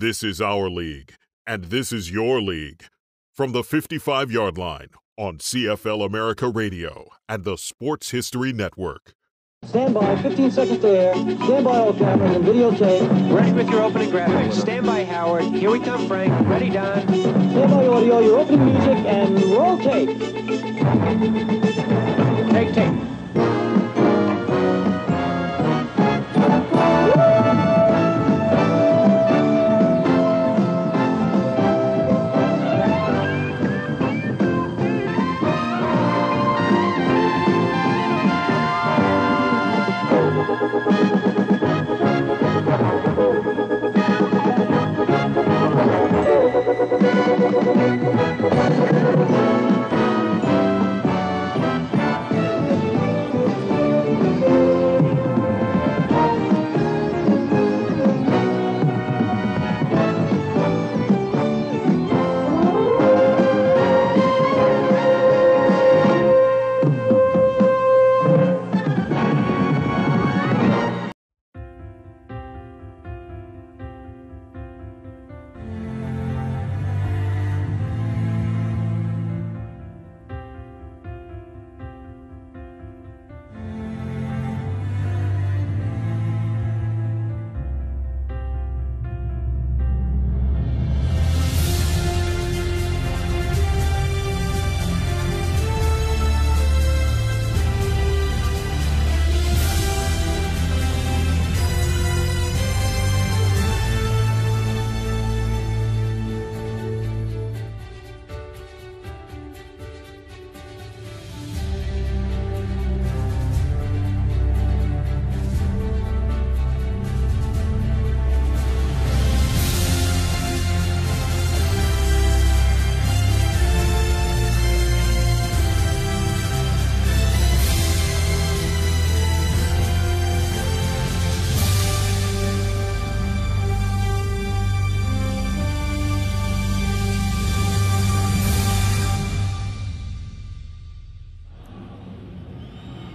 This is our league, and this is your league. From the 55-yard line on CFL America Radio and the Sports History Network. Stand by, 15 seconds to air. Stand by all cameras and videotape. Ready with your opening graphics. Stand by, Howard. Here we come, Frank. Ready, Don. Stand by audio, your opening music, and roll tape. Take tape.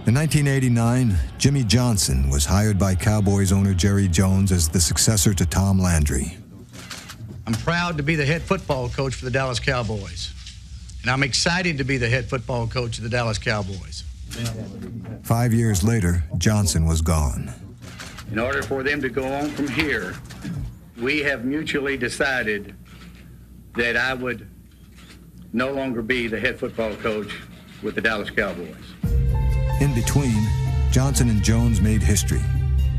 In 1989, Jimmy Johnson was hired by Cowboys owner Jerry Jones as the successor to Tom Landry. I'm proud to be the head football coach for the Dallas Cowboys. And I'm excited to be the head football coach of the Dallas Cowboys. 5 years later, Johnson was gone. In order for them to go on from here, we have mutually decided that I would no longer be the head football coach with the Dallas Cowboys. In between, Johnson and Jones made history,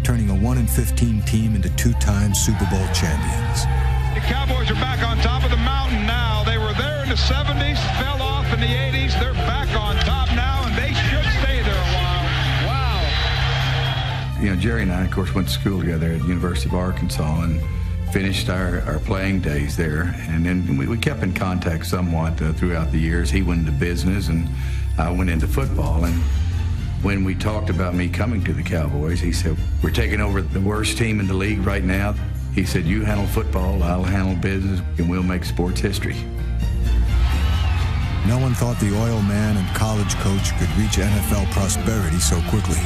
turning a 1-15 team into two-time Super Bowl champions. The Cowboys are back on top of the mountain now. They were there in the 70s, fell off in the 80s. They're back on top now, and they should stay there a while. Wow. You know, Jerry and I, of course, went to school together at the University of Arkansas and finished our playing days there. And then we kept in contact somewhat throughout the years. He went into business, and I went into football. And when we talked about me coming to the Cowboys, he said, we're taking over the worst team in the league right now. He said, you handle football, I'll handle business, and we'll make sports history. No one thought the oil man and college coach could reach NFL prosperity so quickly.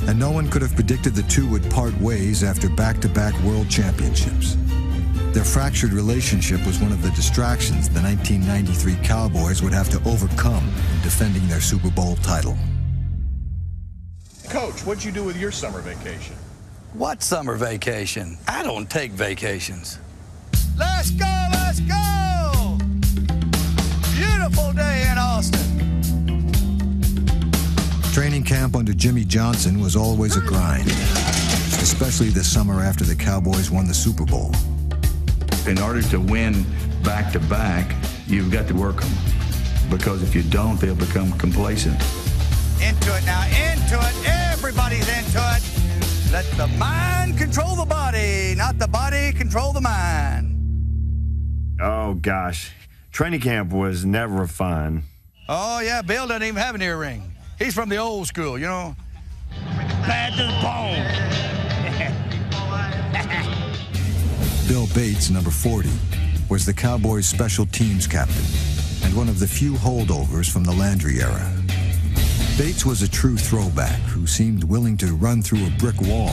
And no one could have predicted the two would part ways after back-to-back world championships. Their fractured relationship was one of the distractions the 1993 Cowboys would have to overcome in defending their Super Bowl title. Coach, what'd you do with your summer vacation? What summer vacation? I don't take vacations. Let's go, let's go! Beautiful day in Austin. Training camp under Jimmy Johnson was always a grind, especially the summer after the Cowboys won the Super Bowl. In order to win back-to-back, you've got to work them. Because if you don't, they'll become complacent. Into it now, into it. Everybody's into it. Let the mind control the body, not the body control the mind. Oh, gosh. Training camp was never fun. Oh, yeah, Bill doesn't even have an earring. He's from the old school, you know. Bad to the bone. Bill Bates, number 40, was the Cowboys' special teams captain and one of the few holdovers from the Landry era. Bates was a true throwback who seemed willing to run through a brick wall,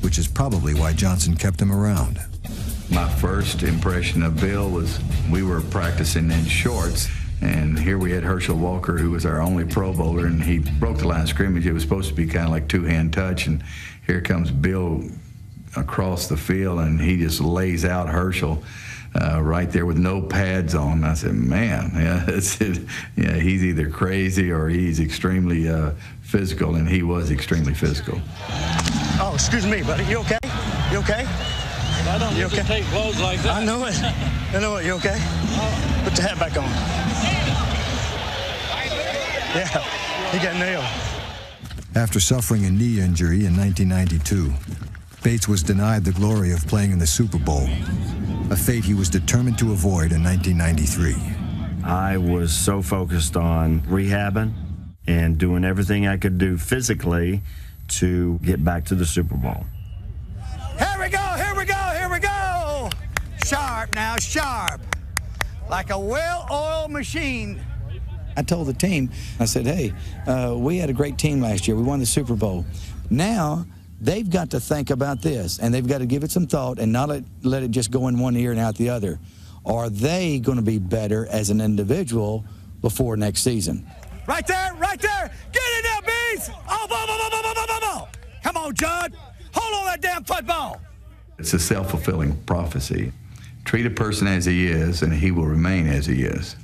which is probably why Johnson kept him around. My first impression of Bill was we were practicing in shorts, and here we had Herschel Walker, who was our only Pro Bowler, and he broke the line of scrimmage. It was supposed to be kind of like two-hand touch, and here comes Bill across the field, and he just lays out Herschel right there with no pads on. I said, man, he's either crazy or he's extremely physical, and he was extremely physical. Oh, excuse me, buddy. You okay? You okay? I don't usually take blows like that. I know it. I know it. You okay? Put the hat back on. Yeah, he got nailed. After suffering a knee injury in 1992, Bates was denied the glory of playing in the Super Bowl, a fate he was determined to avoid in 1993. I was so focused on rehabbing and doing everything I could do physically to get back to the Super Bowl. Here we go, here we go, here we go! Sharp now, sharp. Like a well-oiled machine. I told the team, I said, hey, we had a great team last year. We won the Super Bowl. Now, they've got to think about this, and they've got to give it some thought and not let it just go in one ear and out the other. Are they going to be better as an individual before next season? Right there, right there! Get it now, Bees! Oh, ball. Come on, Judd! Hold on that damn football! It's a self-fulfilling prophecy. Treat a person as he is, and he will remain as he is.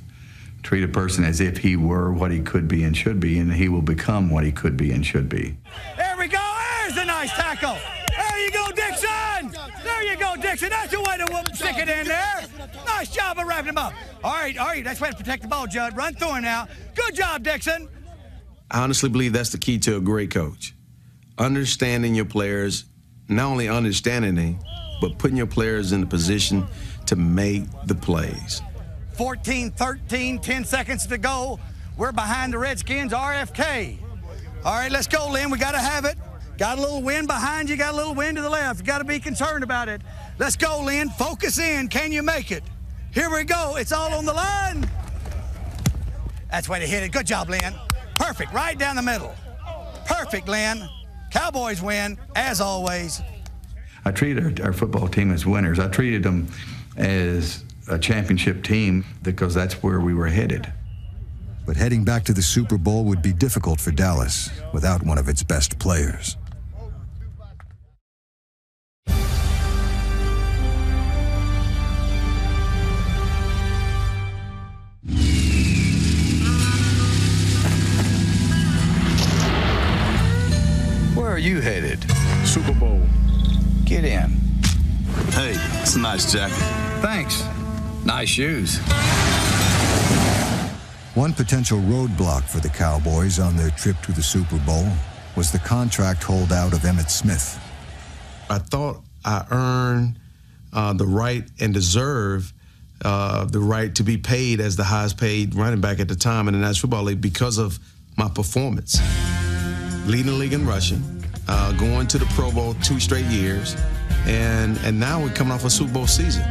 Treat a person as if he were what he could be and should be, and he will become what he could be and should be. There we go. There's a nice tackle. There you go, Dixon. There you go, Dixon. That's the way to stick it in there. Nice job of wrapping him up. All right. That's the way to protect the ball, Judd. Run through him now. Good job, Dixon. I honestly believe that's the key to a great coach. Understanding your players, not only understanding them, but putting your players in the position to make the plays. 14-13, 10 seconds to go. We're behind the Redskins, RFK. All right, let's go, Lynn. We got to have it. Got a little wind behind you, got a little wind to the left. You got to be concerned about it. Let's go, Lynn. Focus in. Can you make it? Here we go. It's all on the line. That's the way to hit it. Good job, Lynn. Perfect. Right down the middle. Perfect, Lynn. Cowboys win, as always. I treated our football team as winners. I treated them as a championship team because that's where we were headed. But heading back to the Super Bowl would be difficult for Dallas without one of its best players. Where are you headed? Super Bowl. Get in. Hey, it's a nice jacket. Thanks. Nice shoes. One potential roadblock for the Cowboys on their trip to the Super Bowl was the contract holdout of Emmitt Smith. I thought I earned the right and deserve the right to be paid as the highest paid running back at the time in the National Football League because of my performance. Leading the league in rushing, going to the Pro Bowl 2 straight years, and now we're coming off a Super Bowl season.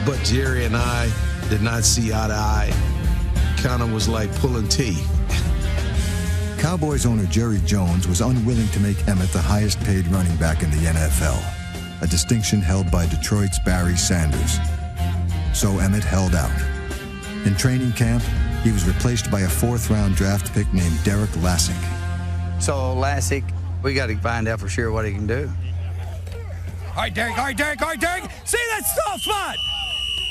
But Jerry and I did not see eye to eye. Kind of was like pulling teeth. Cowboys owner Jerry Jones was unwilling to make Emmitt the highest paid running back in the NFL, a distinction held by Detroit's Barry Sanders. So Emmitt held out. In training camp, he was replaced by a 4th-round draft pick named Derek Lassick. So, Lassick, we got to find out for sure what he can do. All right, Derek. See that soft spot?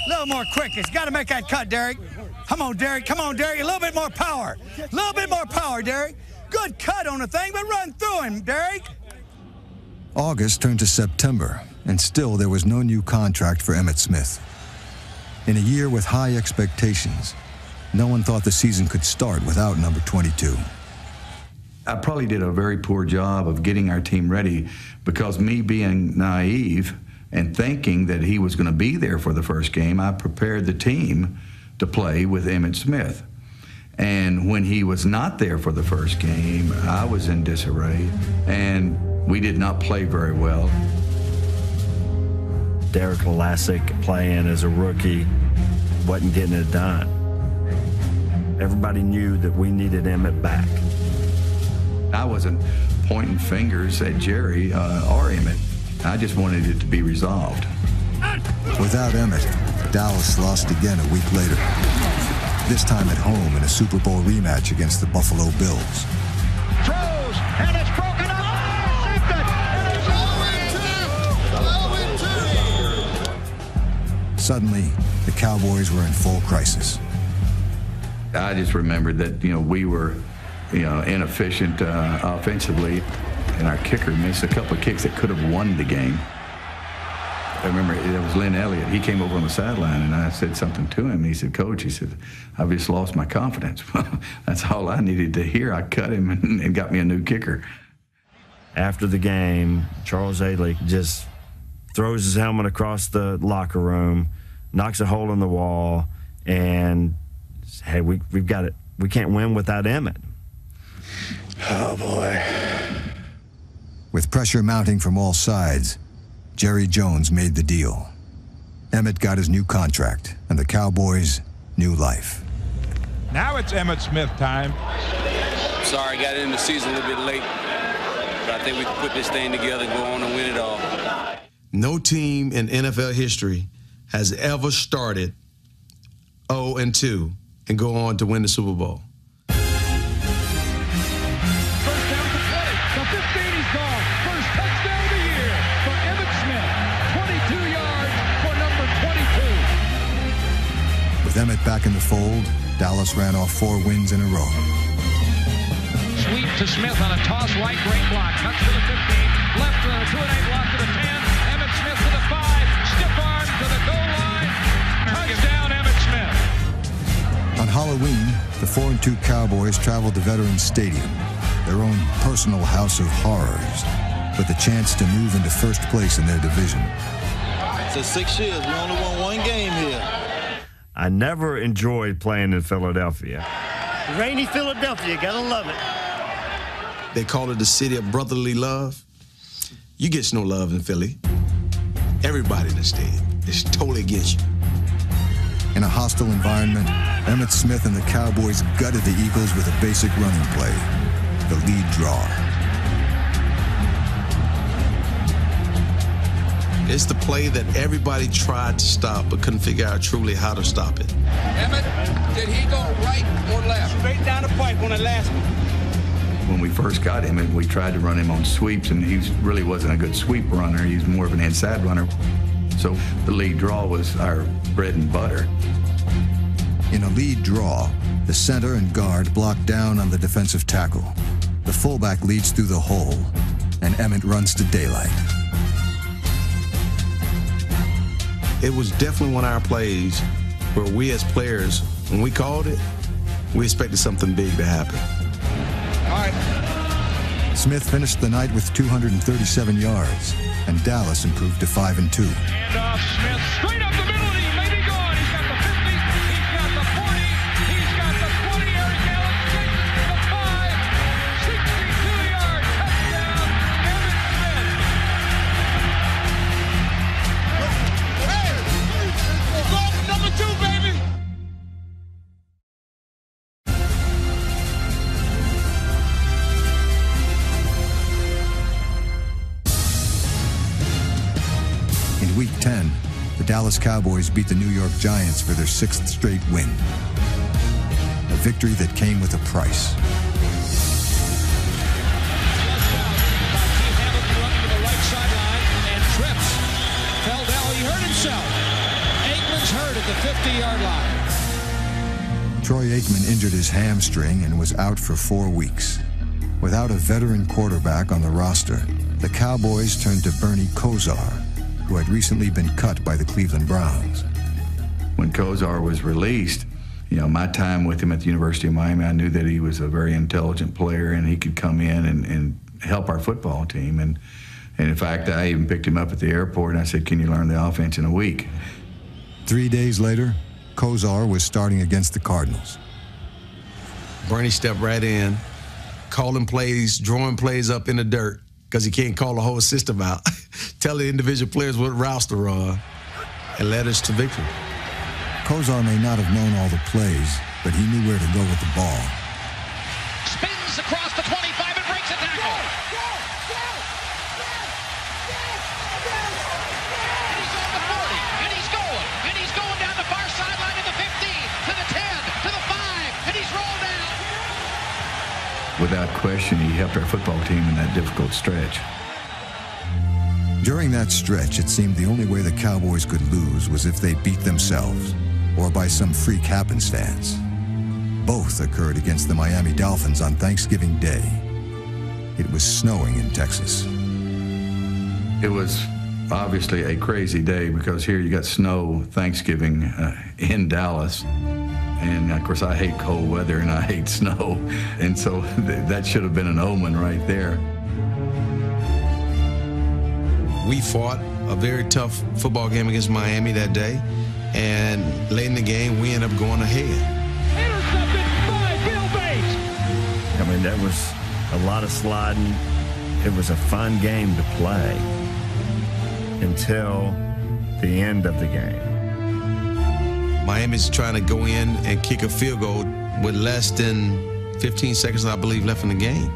A little more quick. It's got to make that cut, Derek. Come on, Derek. A little bit more power. Derek. Good cut on the thing, but run through him, Derek. August turned to September, and still there was no new contract for Emmitt Smith. In a year with high expectations, no one thought the season could start without number 22. I probably did a very poor job of getting our team ready because me being naive and thinking that he was going to be there for the first game, I prepared the team to play with Emmitt Smith. And when he was not there for the first game, I was in disarray, and we did not play very well. Derek Lassick playing as a rookie wasn't getting it done. everybody knew that we needed Emmett back. I wasn't pointing fingers at Jerry or Emmett. I just wanted it to be resolved. Without Emmett, Dallas lost again a week later. This time at home in a Super Bowl rematch against the Buffalo Bills. Throws, and it's broken up. Suddenly, the Cowboys were in full crisis. I just remembered that, we were, inefficient offensively, and our kicker missed a couple of kicks that could have won the game. I remember it was Lynn Elliott. He came over on the sideline, and I said something to him. He said, "Coach," he said, "I've just lost my confidence." Well, that's all I needed to hear. I cut him and got me a new kicker. After the game, Charles Haley just throws his helmet across the locker room, knocks a hole in the wall, and hey, we've got it. We can't win without Emmett. Oh, boy. With pressure mounting from all sides, Jerry Jones made the deal. Emmett got his new contract, and the Cowboys' new life. Now it's Emmitt Smith time. Sorry, got in the season a little bit late, but I think we can put this thing together and go on and win it all. No team in NFL history has ever started 0-2 and go on to win the Super Bowl. First down to 20. The 15 is gone. First touchdown of the year for Emmitt Smith. 22 yards for number 22. With Emmett back in the fold, Dallas ran off 4 wins in a row. Sweep to Smith on a toss right, great block. Cuts to the 15. Left to the 2-8 block to the 10. Emmitt Smith to the 5. Stiff arm to the goal line. Touchdown, Emmitt Smith. On Halloween, the 4-2 Cowboys traveled to Veterans Stadium, their own personal house of horrors, with a chance to move into first place in their division. So 6 years, we only won 1 game here. I never enjoyed playing in Philadelphia. Rainy Philadelphia, gotta love it. They call it the city of brotherly love. You get no love in Philly. Everybody in the stadium is totally against you. In a hostile environment, Emmitt Smith and the Cowboys gutted the Eagles with a basic running play, the lead draw. It's the play that everybody tried to stop but couldn't figure out truly how to stop it. Emmett, did he go right or left? Straight down the pipe on the last one. When we first got him, we tried to run him on sweeps, and he really wasn't a good sweep runner. He's more of an inside runner. So the lead draw was our bread and butter. In a lead draw, the center and guard block down on the defensive tackle. The fullback leads through the hole, and Emmett runs to daylight. It was definitely one of our plays where we as players, when we called it, we expected something big to happen. All right. Smith finished the night with 237 yards, and Dallas improved to 5-2. And off Smith, straight up the middle, and he may be gone. He's got the 50, he's got the 40, he's got the 20, Eric Allen, 6, the 5, 62-yard touchdown, Emmitt Smith. Hey, we're going for number 2, baby. In Week 10, the Dallas Cowboys beat the New York Giants for their 6th straight win. A victory that came with a price. And trips. Fell down. He hurt himself. Aikman's hurt at the 50-yard line. Troy Aikman injured his hamstring and was out for 4 weeks. Without a veteran quarterback on the roster, the Cowboys turned to Bernie Kosar, who had recently been cut by the Cleveland Browns. When Kosar was released, my time with him at the University of Miami, I knew that he was a very intelligent player and he could come in and help our football team. And in fact, I even picked him up at the airport and I said, "Can you learn the offense in a week?" 3 days later, Kosar was starting against the Cardinals. Bernie stepped right in, calling plays, drawing plays up in the dirt, because he can't call the whole system out, telling individual players what routes to run, and led us to victory. Kosar may not have known all the plays, but he knew where to go with the ball. Spins across the 25 and breaks a tackle. He's on the 40, and he's going down the far sideline to the 15, to the 10, to the 5, and he's rolled out. Without question, he helped our football team in that difficult stretch. During that stretch, it seemed the only way the Cowboys could lose was if they beat themselves or by some freak happenstance. Both occurred against the Miami Dolphins on Thanksgiving Day. It was snowing in Texas. It was obviously a crazy day because here you got snow Thanksgiving in Dallas. And of course, I hate cold weather and I hate snow. And so that should have been an omen right there. We fought a very tough football game against Miami that day, and late in the game, we ended up going ahead. Intercepted by Bill Bates. I mean, that was a lot of sliding. It was a fun game to play until the end of the game. Miami's trying to go in and kick a field goal with less than 15 seconds, I believe, left in the game.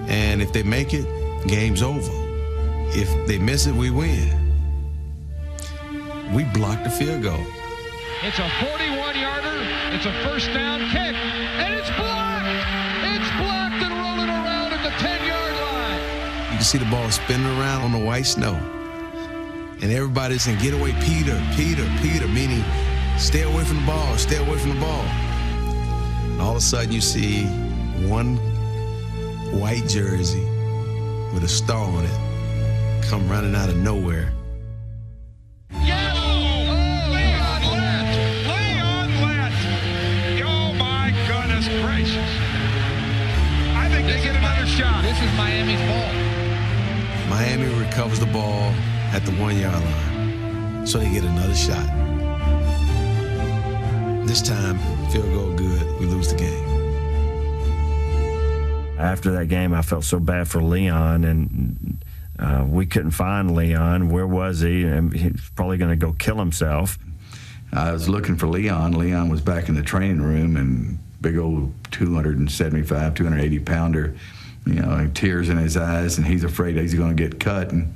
And if they make it, game's over. If they miss it, we win. We blocked the field goal. It's a 41-yarder. It's a first down kick, and it's blocked. It's blocked and rolling around at the 10-yard line. You can see the ball spinning around on the white snow. And everybody's saying, get away, Peter, Peter, Peter, meaning stay away from the ball, stay away from the ball. And all of a sudden you see one white jersey with a star on it come running out of nowhere. Yes! Leon Lett! Leon Lett! Oh, my goodness gracious. I think they get another shot. This is Miami's ball. Miami recovers the ball at the 1-yard line, so they get another shot. This time, field goal good, we lose the game. After that game, I felt so bad for Leon, and we couldn't find Leon. Where was he? And he's probably going to go kill himself. I was looking for Leon. Leon was back in the training room, and big old 275, 280-pounder, you know, tears in his eyes, and he's afraid he's going to get cut. And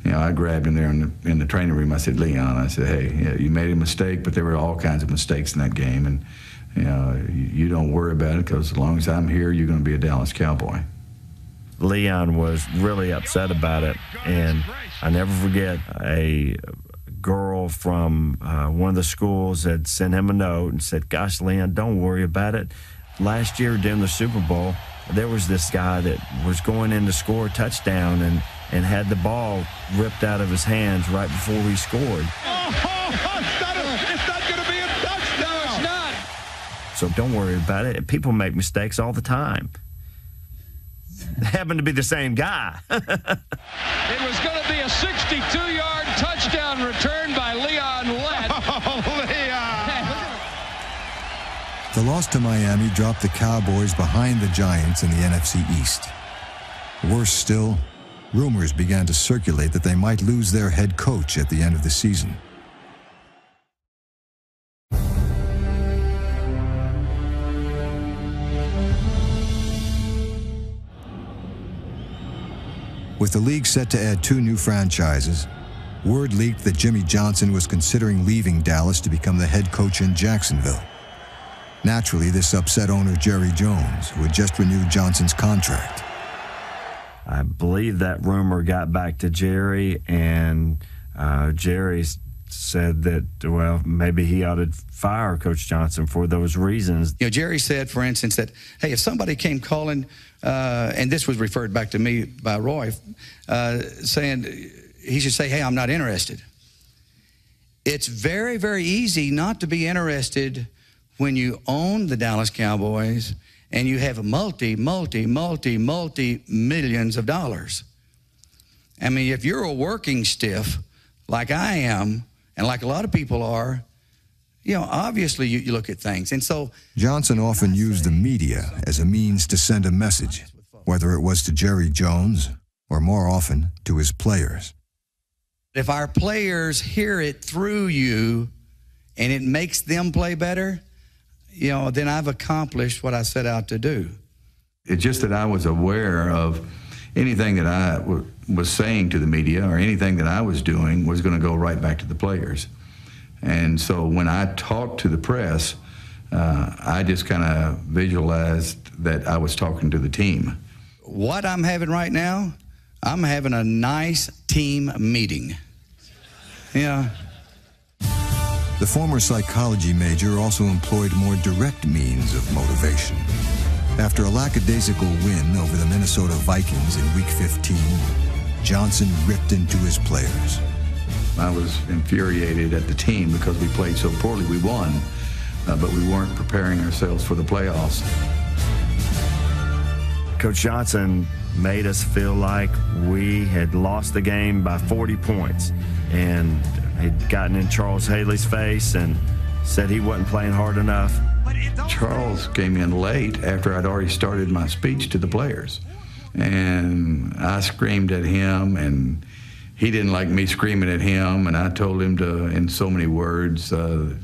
you know, I grabbed him there in the training room. I said, Leon, I said, hey, yeah, you made a mistake, but there were all kinds of mistakes in that game, and you know, you don't worry about it because as long as I'm here, you're going to be a Dallas Cowboy. Leon was really upset about it, and I never forget a girl from one of the schools had sent him a note and said, gosh, Leon, don't worry about it. Last year during the Super Bowl, there was this guy that was going in to score a touchdown and had the ball ripped out of his hands right before he scored. It's not going to be a touchdown. No, it's not. So don't worry about it. People make mistakes all the time. It happened to be the same guy. It was going to be a 62-yard touchdown return by Leon Lett. Oh, Leon! The loss to Miami dropped the Cowboys behind the Giants in the NFC East. Worse still, rumors began to circulate that they might lose their head coach at the end of the season. With the league set to add 2 new franchises, word leaked that Jimmy Johnson was considering leaving Dallas to become the head coach in Jacksonville. Naturally, this upset owner Jerry Jones, who had just renewed Johnson's contract. I believe that rumor got back to Jerry, and Jerry said that, well, maybe he ought to fire Coach Johnson for those reasons. You know, Jerry said, for instance, that, hey, if somebody came calling, and this was referred back to me by Roy, saying he should say, hey, I'm not interested. It's very, very easy not to be interested when you own the Dallas Cowboys and you have multi-millions of dollars. I mean, if you're a working stiff like I am, and like a lot of people are, you know, obviously you look at things. And so Johnson often used the media as a means to send a message, whether it was to Jerry Jones or more often to his players. If our players hear it through you and it makes them play better, then I've accomplished what I set out to do. It's just that I was aware of anything that I was saying to the media or anything that I was doing was going to go right back to the players. And so when I talked to the press, I just kind of visualized that I was talking to the team. What I'm having right now, I'm having a nice team meeting. Yeah. The former psychology major also employed more direct means of motivation. After a lackadaisical win over the Minnesota Vikings in Week 15, Johnson ripped into his players. I was infuriated at the team because we played so poorly. We won, but we weren't preparing ourselves for the playoffs. Coach Johnson made us feel like we had lost the game by 40 points and had gotten in Charles Haley's face and said he wasn't playing hard enough. Charles came in late after I'd already started my speech to the players. And I screamed at him, and he didn't like me screaming at him, and I told him to, in so many words, to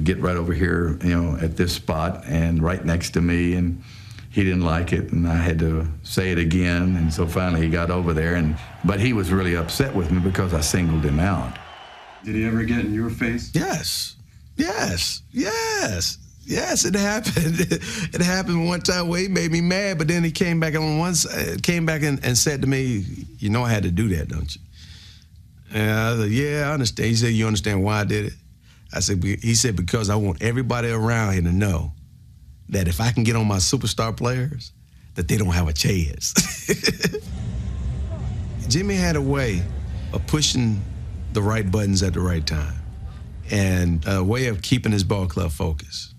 get right over here, at this spot and right next to me, and he didn't like it, and I had to say it again, and so finally he got over there, but he was really upset with me because I singled him out. Did he ever get in your face? Yes, it happened. It happened one time where he made me mad, but then he came back and said to me, I had to do that, don't you? And I said, yeah, I understand. He said, you understand why I did it? He said, because I want everybody around here to know that if I can get on my superstar players, that they don't have a chance. Jimmy had a way of pushing the right buttons at the right time and a way of keeping his ball club focused.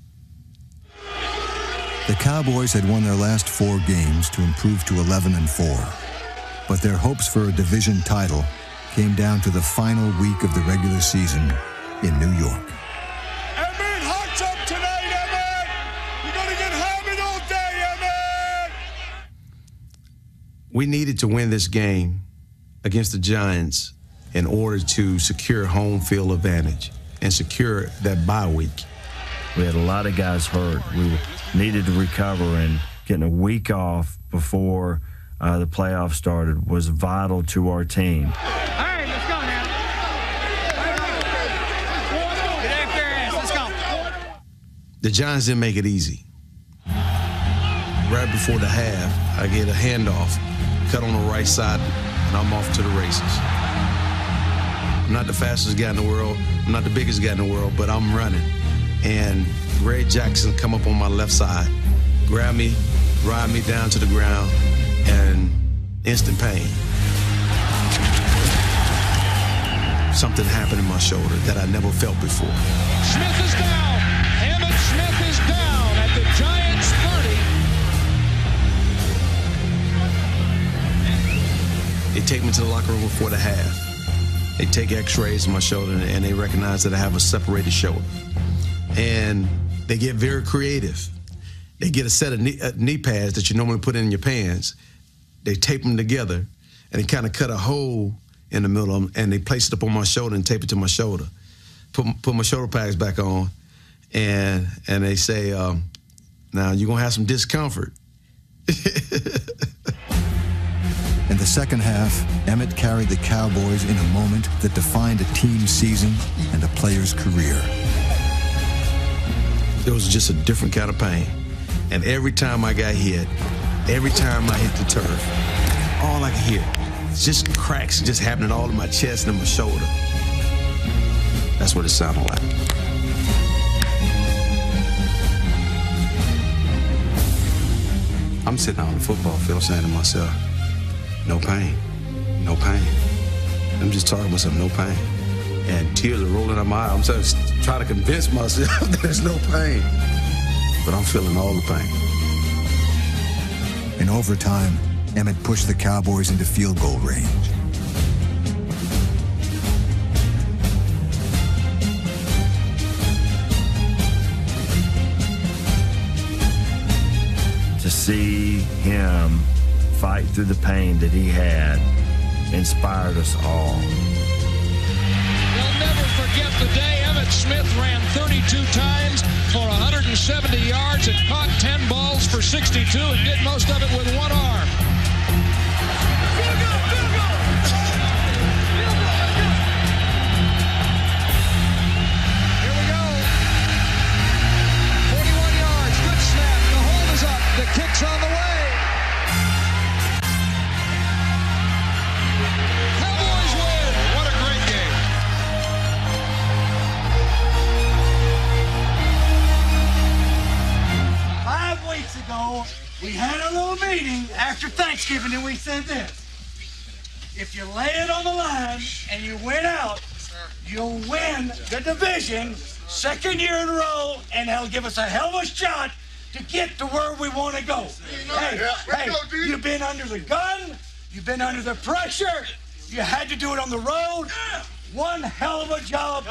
The Cowboys had won their last 4 games to improve to 11-4, but their hopes for a division title came down to the final week of the regular season in New York. Emmett, hot up tonight, Emmett! You're gonna get hammered all day, Emmett! We needed to win this game against the Giants in order to secure home field advantage and secure that bye week. We had a lot of guys hurt. We needed to recover, and getting a week off before the playoffs started was vital to our team. All right, let's go now. Get after your ass, let's go. The Giants didn't make it easy. Right before the half, I get a handoff, cut on the right side, and I'm off to the races. I'm not the fastest guy in the world. I'm not the biggest guy in the world, but I'm running. And Greg Jackson come up on my left side, grab me, ride me down to the ground, and instant pain. Something happened in my shoulder that I never felt before. Smith is down. Emmitt Smith is down at the Giants 30. They take me to the locker room before the half. They take x-rays of my shoulder, and they recognize that I have a separated shoulder. And they get very creative. They get a set of knee pads that you normally put in your pants. They tape them together, and they kind of cut a hole in the middle of them, and they place it up on my shoulder and tape it to my shoulder. Put my shoulder pads back on, and they say, now you're gonna have some discomfort. In the second half, Emmitt carried the Cowboys in a moment that defined a team's season and a player's career. It was just a different kind of pain. And every time I got hit, every time I hit the turf, all I could hear, just cracks just happening all in my chest and in my shoulder. That's what it sounded like. I'm sitting out on the football field saying to myself, no pain, no pain. I'm just talking to myself, no pain. And tears are rolling out my eyes. I'm trying to convince myself that there's no pain. But I'm feeling all the pain. In overtime, Emmitt pushed the Cowboys into field goal range. To see him fight through the pain that he had inspired us all. They'll never forget forget the day Emmitt Smith ran 32 times for 170 yards and caught 10 balls for 62 and did most of it with one arm. Here we go. 41 yards. Good snap. The hold is up. The kick's on the way. Cowboys win. What a great game. Weeks ago, we had a little meeting after Thanksgiving and we said this. If you lay it on the line and you win out, you'll win the division second year in a row and that'll give us a hell of a shot to get to where we want to go. Hey, you've been under the gun, you've been under the pressure, you had to do it on the road. One hell of a job.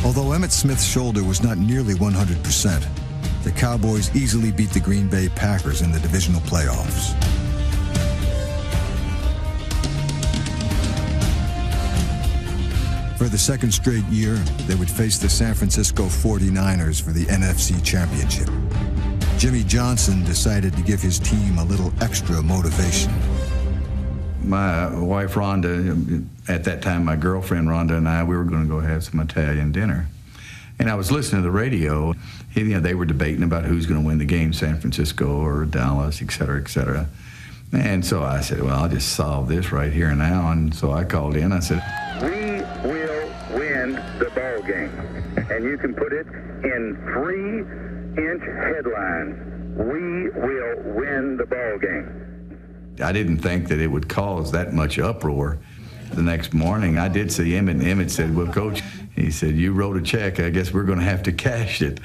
Although Emmitt Smith's shoulder was not nearly 100%, the Cowboys easily beat the Green Bay Packers in the divisional playoffs. For the second straight year, they would face the San Francisco 49ers for the NFC Championship. Jimmy Johnson decided to give his team a little extra motivation. My wife, Rhonda, at that time, my girlfriend, Rhonda, and I, we were going to go have some Italian dinner. And I was listening to the radio. You know, they were debating about who's going to win the game, San Francisco or Dallas, et cetera, et cetera. And so I said, well, I'll just solve this right here and now. And so I called in. I said, we will win the ball game. And you can put it in 3-inch headlines. We will win the ball game. I didn't think that it would cause that much uproar. The next morning, I did see Emmitt, and Emmitt said, well, Coach, he said, you wrote a check. I guess we're going to have to cash it.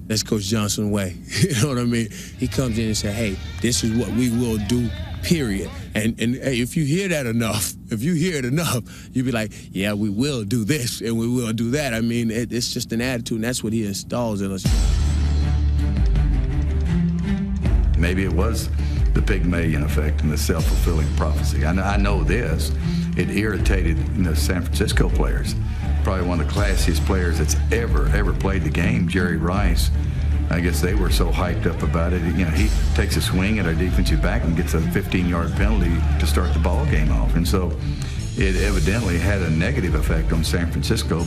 That's Coach Johnson way. You know what I mean? He comes in and says, hey, this is what we will do, period. And hey, if you hear that enough, you'll be like, yeah, we will do this and we will do that. I mean, it's just an attitude, and that's what he installs in us. Maybe it was the Pygmalion effect and the self-fulfilling prophecy. I know this. It irritated San Francisco players. Probably one of the classiest players that's ever played the game, Jerry Rice. I guess they were so hyped up about it. You know, he takes a swing at our defensive back and gets a 15-yard penalty to start the ball game off. And so it evidently had a negative effect on San Francisco,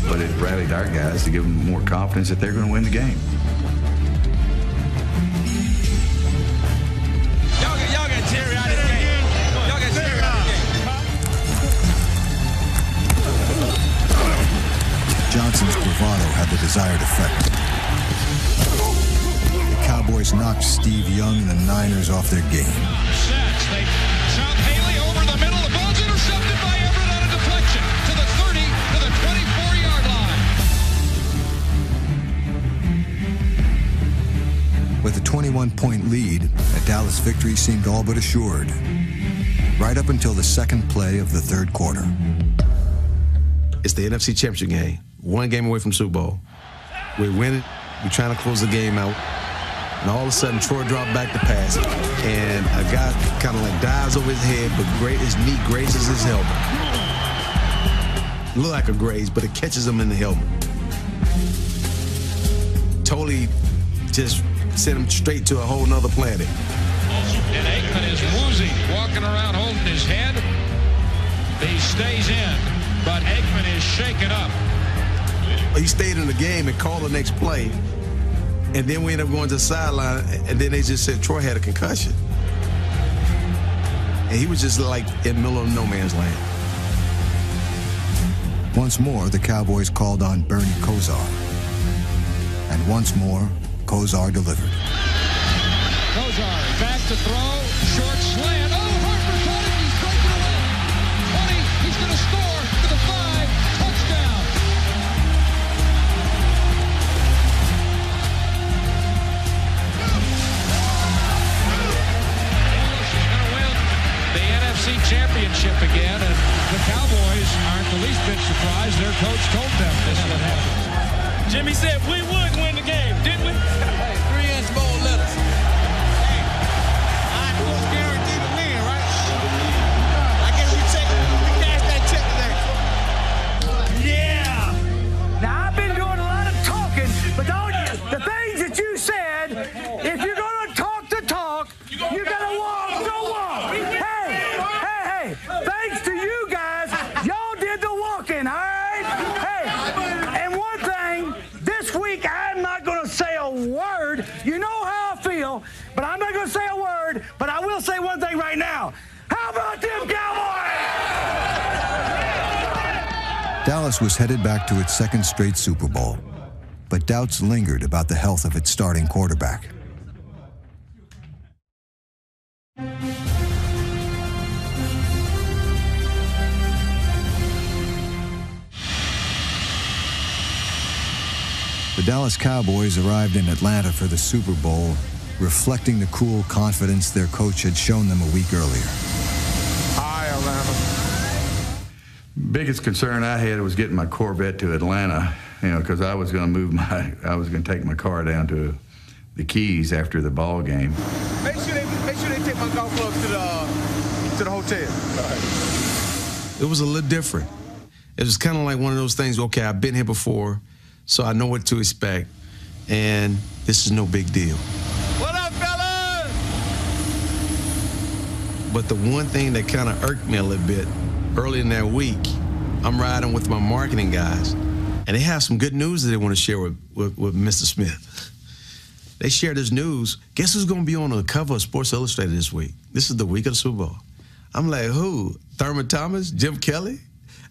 but it rallied our guys to give them more confidence that they're going to win the game. Johnson's bravado had the desired effect. The Cowboys knocked Steve Young and the Niners off their game. They South Haley over the middle. The ball's intercepted by Everett on a deflection to the 30, to the 24-yard line. With a 21-point lead, a Dallas victory seemed all but assured, right up until the second play of the third quarter. It's the NFC Championship game. One game away from Super Bowl. We win it. We're trying to close the game out. And all of a sudden, Troy dropped back to pass. And a guy kind of like dives over his head, but his knee grazes his helmet. Look like a graze, but it catches him in the helmet. Totally just sent him straight to a whole nother planet. And Aikman is woozy, walking around holding his head. He stays in, but Aikman is shaken up. He stayed in the game and called the next play, and then we ended up going to the sideline, and then they just said Troy had a concussion. And he was just like in the middle of no man's land. Once more, the Cowboys called on Bernie Kosar. And once more, Kosar delivered. Kosar back to throw, short slant. Oh, Harper caught it, he's breaking away. 20, he's going to score to the 5, touchdown. Dallas is going to win the NFC AFC Championship again, and the Cowboys aren't the least bit surprised. Their coach told them this would happen. Jimmy said we would win the game, didn't we? Hey, 3-inch bold letters. Hey, I was guaranteed to win, right? I guess we cashed that check today. Yeah. Now, I've been doing a lot of talking, but the things that you said, if you're going to talk the talk, you got to walk the walk. Hey, thanks to you guys, y'all did the walking, all right? Hey, and one thing, this week I'm not going to say a word. You know how I feel, but I'm not going to say a word, but I will say one thing right now. How about them Cowboys? Dallas was headed back to its second straight Super Bowl, but doubts lingered about the health of its starting quarterback. The Dallas Cowboys arrived in Atlanta for the Super Bowl, reflecting the cool confidence their coach had shown them a week earlier. Hi, Atlanta. Biggest concern I had was getting my Corvette to Atlanta, because I was going to take my car down to the Keys after the ball game. Make sure they take my golf clubs to the hotel. All right. It was a little different. It was kind of like one of those things, okay, I've been here before, so I know what to expect, and this is no big deal. What up, fellas? But the one thing that kind of irked me a little bit, early in that week, I'm riding with my marketing guys, and they have some good news that they want to share with Mr. Smith. They shared this news. Guess who's going to be on the cover of Sports Illustrated this week? This is the week of the Super Bowl. I'm like, who? Thurman Thomas? Jim Kelly?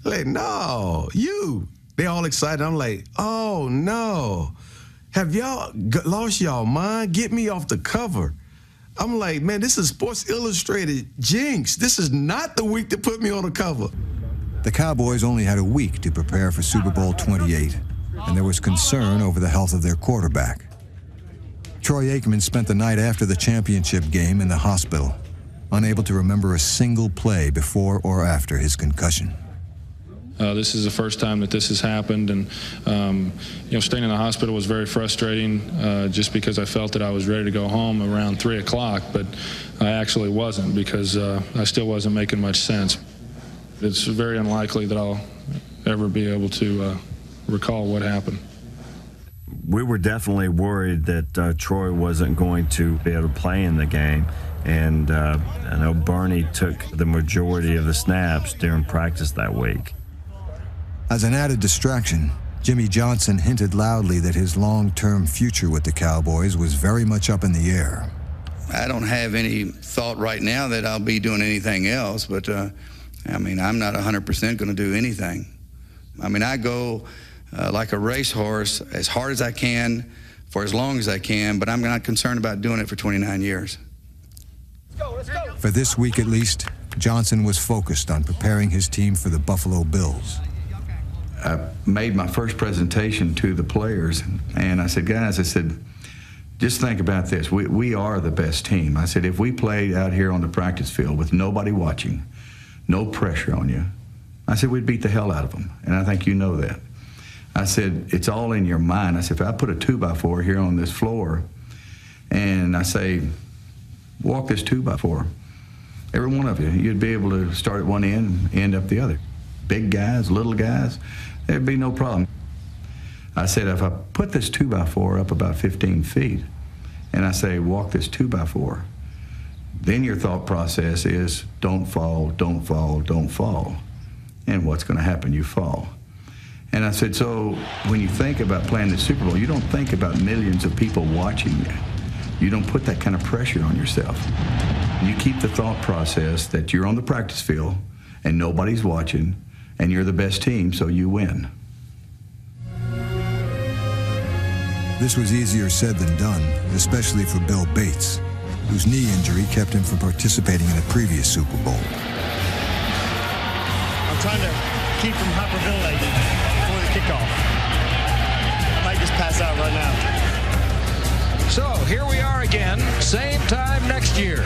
Like, no, you. They all excited. I'm like, oh, no. Have y'all lost y'all mind? Get me off the cover. I'm like, man, this is Sports Illustrated jinx. This is not the week to put me on the cover. The Cowboys only had a week to prepare for Super Bowl 28, and there was concern over the health of their quarterback. Troy Aikman spent the night after the championship game in the hospital, unable to remember a single play before or after his concussion. This is the first time that this has happened, and staying in the hospital was very frustrating just because I felt that I was ready to go home around 3 o'clock, but I actually wasn't because I still wasn't making much sense. It's very unlikely that I'll ever be able to recall what happened. We were definitely worried that Troy wasn't going to be able to play in the game, and I know Bernie took the majority of the snaps during practice that week. As an added distraction, Jimmy Johnson hinted loudly that his long-term future with the Cowboys was very much up in the air. I don't have any thought right now that I'll be doing anything else, but I'm not 100% going to do anything. I go like a racehorse as hard as I can for as long as I can, but I'm not concerned about doing it for 29 years. Let's go. For this week at least, Johnson was focused on preparing his team for the Buffalo Bills. I made my first presentation to the players, and I said, guys, just think about this. We are the best team. I said, if we played out here on the practice field with nobody watching, no pressure on you, I said, we'd beat the hell out of them, and I think you know that. I said, it's all in your mind. I said, if I put a 2x4 here on this floor, and I say, walk this 2x4, every one of you, you'd be able to start at one end and end up the other. Big guys, little guys, there'd be no problem. I said, if I put this 2x4 up about 15 feet, and I say, walk this 2x4, then your thought process is, don't fall, don't fall, don't fall. And what's going to happen? You fall. And I said, so when you think about playing the Super Bowl, you don't think about millions of people watching you. You don't put that kind of pressure on yourself. You keep the thought process that you're on the practice field and nobody's watching, and you're the best team, so you win. This was easier said than done, especially for Bill Bates, whose knee injury kept him from participating in a previous Super Bowl. I'm trying to keep from hyperventilating before the kickoff. I might just pass out right now. So here we are again, same time next year.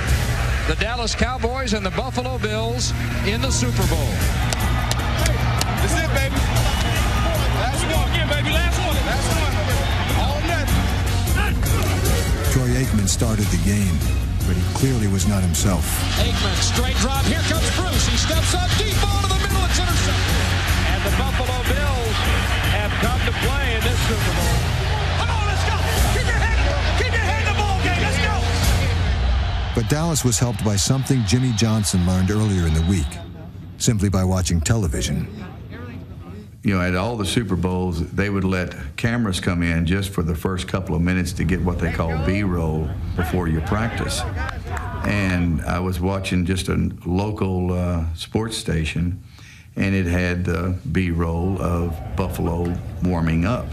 The Dallas Cowboys and the Buffalo Bills in the Super Bowl. That's it, baby. Last one again, baby. Last one. All net. Troy Aikman started the game, but he clearly was not himself. Aikman, straight drop. Here comes Bruce. He steps up deep ball to the middle. It's intercepted. And the Buffalo Bills have come to play in this Super Bowl. Come on, let's go. Keep your head in the ball game. Let's go. But Dallas was helped by something Jimmy Johnson learned earlier in the week, simply by watching television. You know, at all the Super Bowls, they would let cameras come in just for the first couple of minutes to get what they call B-roll before your practice. And I was watching just a local sports station, and it had the B-roll of Buffalo warming up.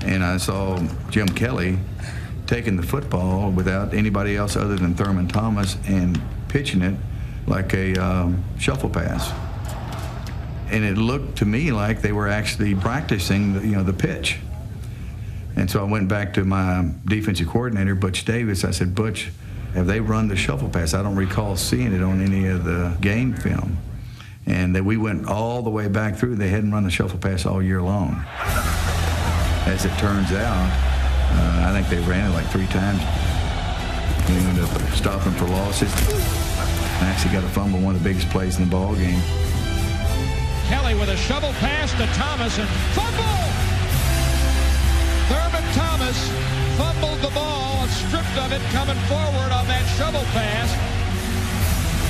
And I saw Jim Kelly taking the football without anybody else other than Thurman Thomas and pitching it like a shuffle pass. And it looked to me like they were actually practicing the pitch. And so I went back to my defensive coordinator, Butch Davis. I said, Butch, have they run the shuffle pass? I don't recall seeing it on any of the game film. And that we went all the way back through. They hadn't run the shuffle pass all year long. As it turns out, I think they ran it like 3 times. We ended up stopping for losses. I actually got a fumble, one of the biggest plays in the ball game. Kelly with a shovel pass to Thomas and fumble! Thurman Thomas fumbled the ball and stripped of it coming forward on that shovel pass.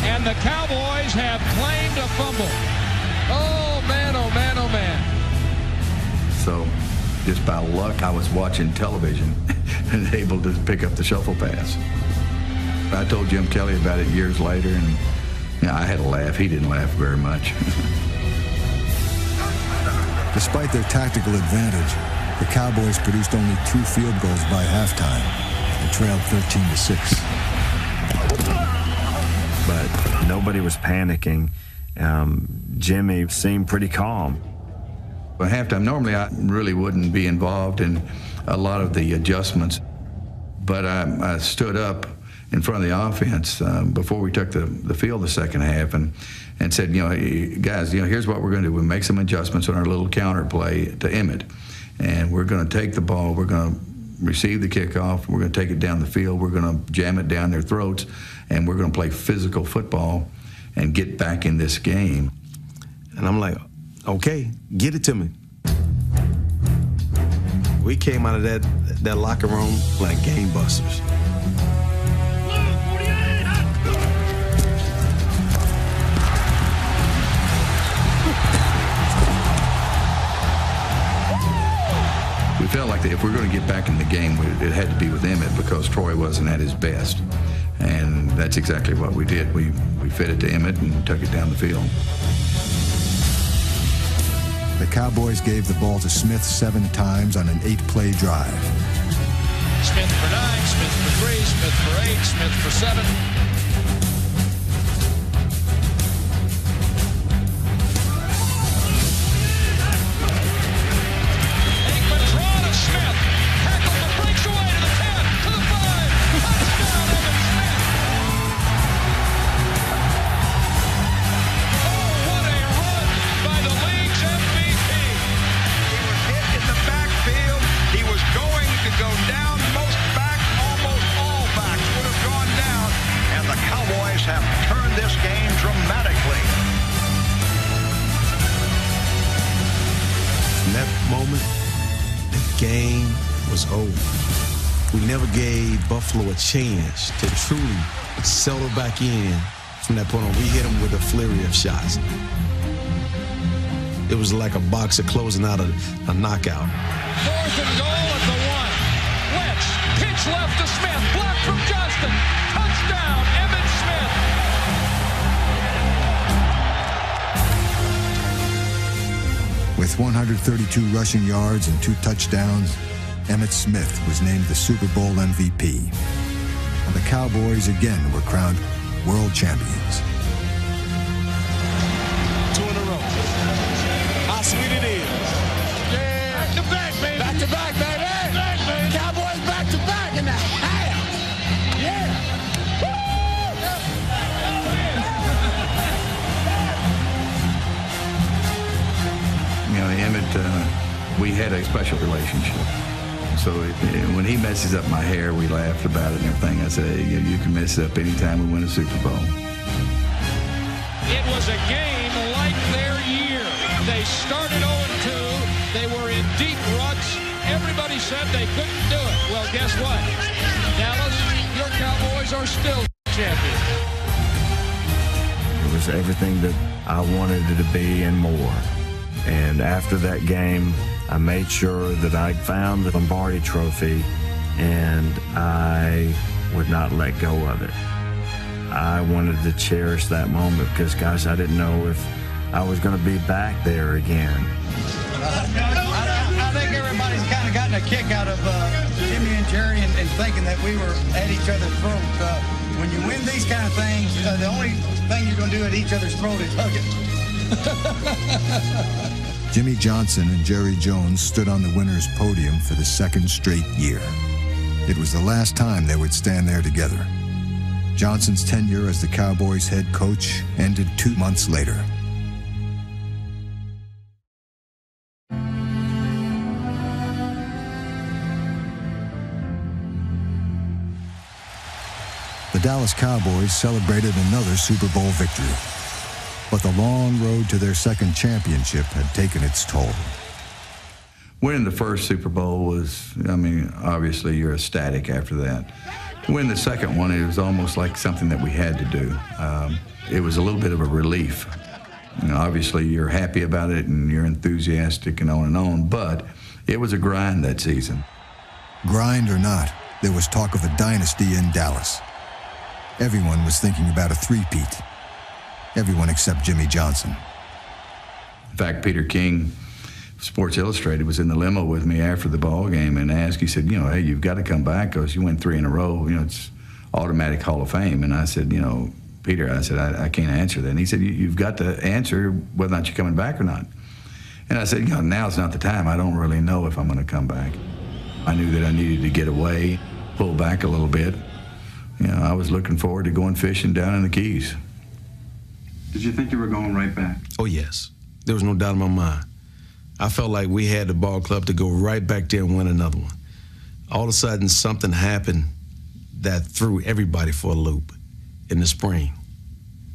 And the Cowboys have claimed a fumble. Oh, man, oh, man, oh, man. So just by luck, I was watching television and able to pick up the shuffle pass. I told Jim Kelly about it years later, and I had a laugh. He didn't laugh very much. Despite their tactical advantage, the Cowboys produced only 2 field goals by halftime and trailed 13-6. But nobody was panicking. Jimmy seemed pretty calm. At halftime, normally I really wouldn't be involved in a lot of the adjustments, but I stood up in front of the offense before we took the field the second half and said, guys, here's what we're going to do. We'll make some adjustments on our little counter play to Emmett, and we're going to take the ball, we're going to receive the kickoff, we're going to take it down the field, we're going to jam it down their throats, and we're going to play physical football and get back in this game. And I'm like, okay, get it to me. We came out of that locker room like game busters. We felt like that if we're going to get back in the game, it had to be with Emmett because Troy wasn't at his best. And that's exactly what we did. We fed it to Emmett and took it down the field. The Cowboys gave the ball to Smith 7 times on an 8-play drive. Smith for 9, Smith for 3, Smith for 8, Smith for 7. Aikman draw to Smith. Tackle that breaks away to the 10, to the 5. Touchdown, Evan Smith. Oh, what a run by the league's MVP. He was hit in the backfield. He was going to go down. Almost all backs would have gone down. And the Cowboys have turned this game dramatically. In that moment, the game was over. We never gave Buffalo a chance to truly settle back in. From that point on, we hit them with a flurry of shots. It was like a boxer closing out a knockout. 4th and goal at the 1. Wentz, pitch left to Smith, blocked from Johnston. Touchdown, Emmitt Smith. With 132 rushing yards and 2 touchdowns, Emmitt Smith was named the Super Bowl MVP. And the Cowboys again were crowned world champions. 2 in a row. How sweet it is. Yeah. Back to back, baby. Back to back, baby. Back, baby. Cowboys back to back in the half. Yeah. Woo! we had a special relationship. So when he messes up my hair, we laughed about it and everything. I said, hey, you can mess it up anytime we win a Super Bowl. It was a game like their year. They started 0-2. They were in deep ruts. Everybody said they couldn't do it. Well, guess what? Dallas, your Cowboys are still champions. It was everything that I wanted it to be and more. And after that game, I made sure that I found the Lombardi Trophy, and I would not let go of it. I wanted to cherish that moment because, gosh, I didn't know if I was going to be back there again. I think everybody's kind of gotten a kick out of Jimmy and Jerry and thinking that we were at each other's throat. When you win these kind of things, the only thing you're going to do at each other's throat is hug it. Jimmy Johnson and Jerry Jones stood on the winner's podium for the second straight year. It was the last time they would stand there together. Johnson's tenure as the Cowboys head coach ended 2 months later. The Dallas Cowboys celebrated another Super Bowl victory. But the long road to their second championship had taken its toll. Winning the first Super Bowl was, I mean, obviously you're ecstatic after that. Winning the second one, it was almost like something that we had to do. It was a little bit of a relief. You know, obviously you're happy about it and you're enthusiastic and on, but it was a grind that season. Grind or not, there was talk of a dynasty in Dallas. Everyone was thinking about a three-peat. Everyone except Jimmy Johnson. In fact, Peter King, Sports Illustrated, was in the limo with me after the ball game and asked, he said, you know, hey, you've got to come back because you win 3 in a row. You know, it's automatic Hall of Fame. And I said, you know, Peter, I said, I can't answer that. And he said, you've got to answer whether or not you're coming back or not. And I said, you know, now's not the time. I don't really know if I'm going to come back. I knew that I needed to get away, pull back a little bit. You know, I was looking forward to going fishing down in the Keys. Did you think you were going right back? Oh, yes. There was no doubt in my mind. I felt like we had the ball club to go right back there and win another one. All of a sudden, something happened that threw everybody for a loop in the spring.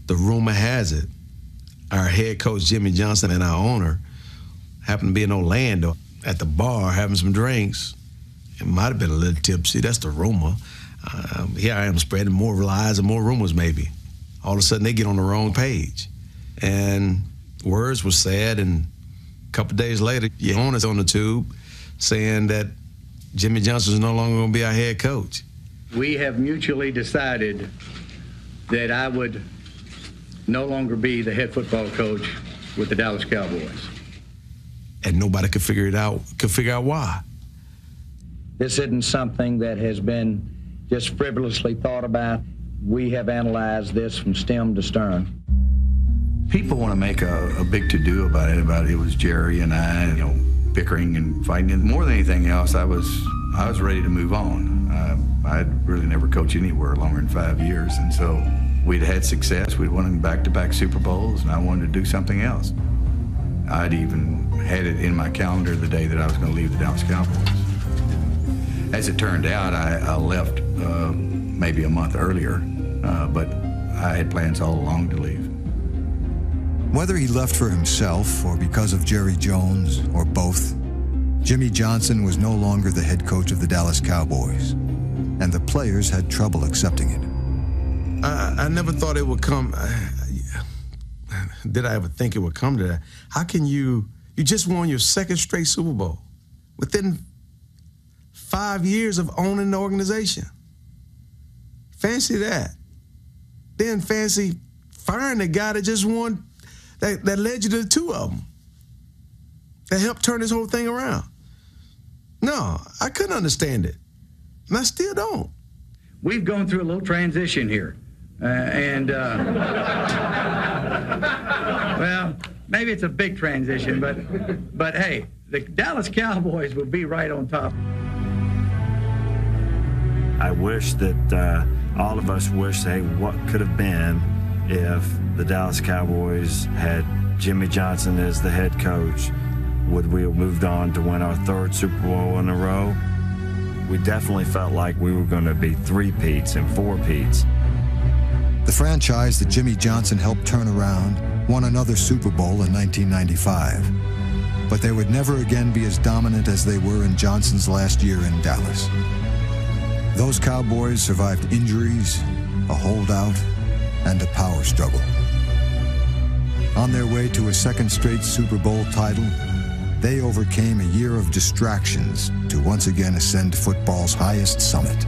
The rumor has it, our head coach, Jimmy Johnson, and our owner happened to be in Orlando at the bar having some drinks. It might have been a little tipsy. That's the rumor. Here I am spreading more lies and more rumors, maybe. All of a sudden, they get on the wrong page. And words were said, and a couple days later, your owner's on the tube saying that Jimmy Johnson's no longer going to be our head coach. We have mutually decided that I would no longer be the head football coach with the Dallas Cowboys. And nobody could figure out why. This isn't something that has been just frivolously thought about. We have analyzed this from stem to stern. People want to make a big to-do about it was Jerry and I, you know, bickering and fighting. And more than anything else, I was ready to move on. I'd really never coached anywhere longer than 5 years, and so we'd had success. We'd won back-to-back Super Bowls, and I wanted to do something else. I'd even had it in my calendar the day that I was going to leave the Dallas Cowboys. As it turned out, I left maybe a month earlier, but I had plans all along to leave. Whether he left for himself or because of Jerry Jones or both, Jimmy Johnson was no longer the head coach of the Dallas Cowboys, and the players had trouble accepting it. I never thought it would come. Did I ever think it would come to that? How can you just won your second straight Super Bowl within 5 years of owning the organization. Fancy that. Then fancy firing the guy that just won, that led you to the two of them, that helped turn this whole thing around. No, I couldn't understand it, and I still don't. We've gone through a little transition here, well, maybe it's a big transition, but hey, the Dallas Cowboys will be right on top. I wish that all of us wish, hey, what could have been if the Dallas Cowboys had Jimmy Johnson as the head coach Would we have moved on to win our third Super Bowl in a row? We definitely felt like we were going to be 3-peats and 4-peats. The franchise that Jimmy Johnson helped turn around won another Super Bowl in 1995. But they would never again be as dominant as they were in Johnson's last year in Dallas. Those Cowboys survived injuries, a holdout, and a power struggle. On their way to a second straight Super Bowl title, they overcame a year of distractions to once again ascend football's highest summit.